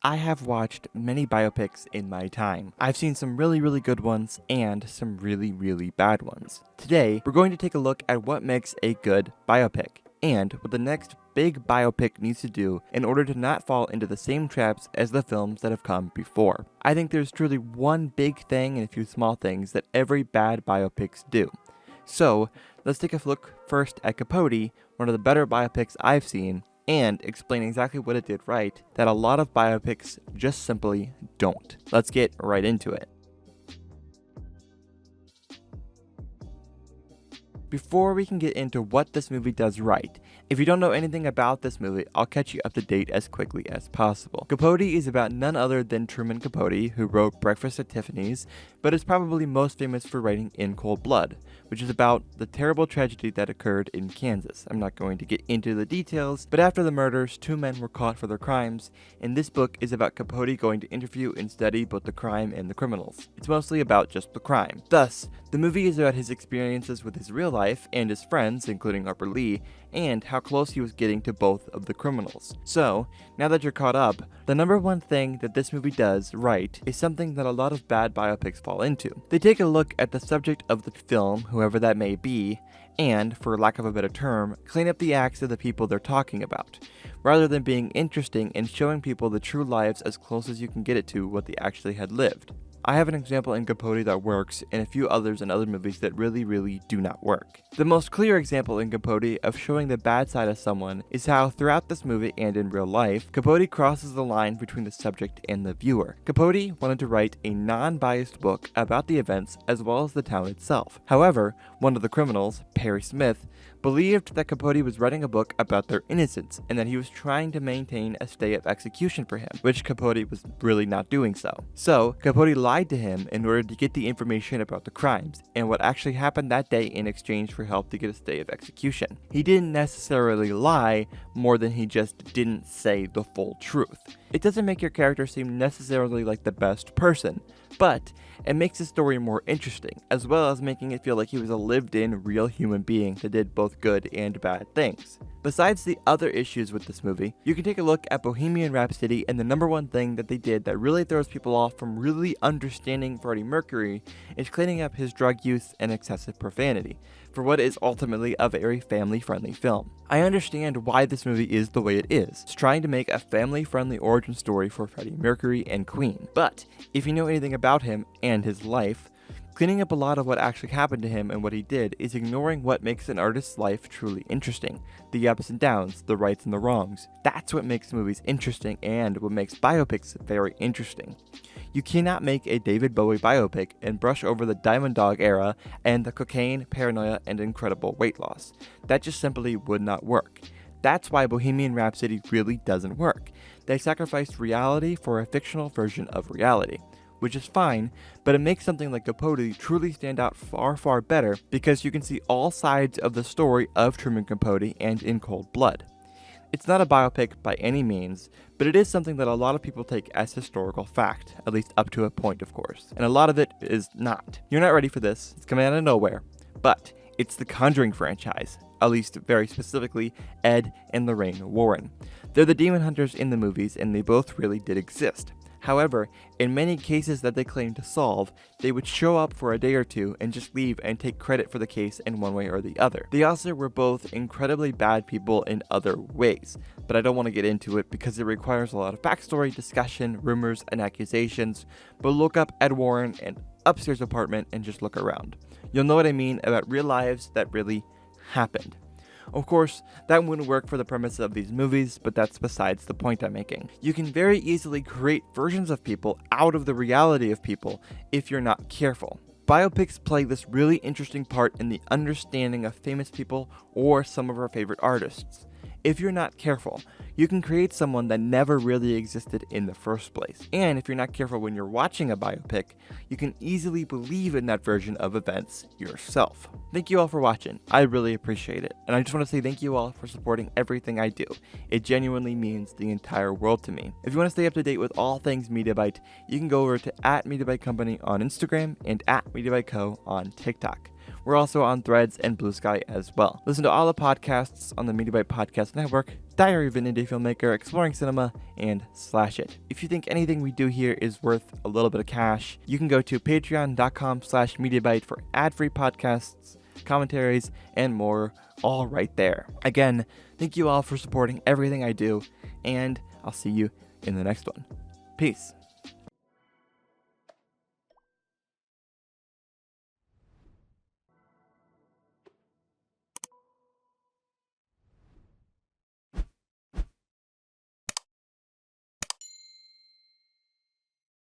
I have watched many biopics in my time. I've seen some really good ones and some really bad ones. Today, we're going to take a look at what makes a good biopic and what the next big biopic needs to do in order to not fall into the same traps as the films that have come before. I think there's truly one big thing and a few small things that every bad biopics do. So, let's take a look first at Capote, one of the better biopics I've seen, and explain exactly what it did right that a lot of biopics just simply don't. Let's get right into it. Before we can get into what this movie does right, if you don't know anything about this movie, I'll catch you up to date as quickly as possible. Capote is about none other than Truman Capote, who wrote Breakfast at Tiffany's, but is probably most famous for writing In Cold Blood, which is about the terrible tragedy that occurred in Kansas. I'm not going to get into the details, but after the murders, 2 men were caught for their crimes, and this book is about Capote going to interview and study both the crime and the criminals. It's mostly about just the crime. Thus, the movie is about his experiences with his real life and his friends, including Harper Lee, and how close he was getting to both of the criminals. So, now that you're caught up, the number one thing that this movie does right is something that a lot of bad biopics fall into. They take a look at the subject of the film, whoever that may be, and, for lack of a better term, clean up the acts of the people they're talking about, rather than being interesting and showing people the true lives as close as you can get it to what they actually had lived. I have an example in Capote that works, and a few others in other movies that really do not work. The most clear example in Capote of showing the bad side of someone is how, throughout this movie and in real life, Capote crosses the line between the subject and the viewer. Capote wanted to write a non-biased book about the events as well as the town itself. However, one of the criminals, Perry Smith, believed that Capote was writing a book about their innocence and that he was trying to maintain a stay of execution for him, which Capote was really not doing so. So, Capote lied to him in order to get the information about the crimes and what actually happened that day in exchange for help to get a stay of execution. He didn't necessarily lie more than he just didn't say the full truth. It doesn't make your character seem necessarily like the best person, but it makes the story more interesting, as well as making it feel like he was a lived-in, real human being that did both good and bad things. Besides the other issues with this movie, you can take a look at Bohemian Rhapsody, and the number one thing that they did that really throws people off from really understanding Freddie Mercury is cleaning up his drug use and excessive profanity, for what is ultimately a very family-friendly film. I understand why this movie is the way it is. It's trying to make a family-friendly origin story for Freddie Mercury and Queen. But if you know anything about him and his life, cleaning up a lot of what actually happened to him and what he did is ignoring what makes an artist's life truly interesting. The ups and downs, the rights and the wrongs. That's what makes movies interesting and what makes biopics very interesting. You cannot make a David Bowie biopic and brush over the Diamond Dog era and the cocaine, paranoia, and incredible weight loss. That just simply would not work. That's why Bohemian Rhapsody really doesn't work. They sacrificed reality for a fictional version of reality, which is fine, but it makes something like Capote truly stand out far better because you can see all sides of the story of Truman Capote and In Cold Blood. It's not a biopic by any means, but it is something that a lot of people take as historical fact, at least up to a point, of course, and a lot of it is not. You're not ready for this, it's coming out of nowhere, but it's the Conjuring franchise, at least very specifically Ed and Lorraine Warren. They're the demon hunters in the movies, and they both really did exist. However, in many cases that they claim to solve, they would show up for a day or two and just leave and take credit for the case in one way or the other. They also were both incredibly bad people in other ways, but I don't want to get into it because it requires a lot of backstory, discussion, rumors, and accusations, but look up Ed Warren and Upstairs Apartment and just look around. You'll know what I mean about real lives that really happened. Of course, that wouldn't work for the premise of these movies, but that's besides the point I'm making. You can very easily create versions of people out of the reality of people if you're not careful. Biopics play this really interesting part in the understanding of famous people or some of our favorite artists. If you're not careful, you can create someone that never really existed in the first place. And if you're not careful when you're watching a biopic, you can easily believe in that version of events yourself. Thank you all for watching. I really appreciate it. And I just want to say thank you all for supporting everything I do. It genuinely means the entire world to me. If you want to stay up to date with all things MediaByte, you can go over to @MediaByte Company on Instagram and @MediaByteCo on TikTok. We're also on Threads and Bluesky as well. Listen to all the podcasts on the MediaByte Podcast Network Diary of an Indie Filmmaker, Exploring Cinema, and Slash It. If you think anything we do here is worth a little bit of cash, you can go to patreon.com/mediabyte for ad-free podcasts, commentaries, and more, all right there. Again, thank you all for supporting everything I do, and I'll see you in the next one. Peace.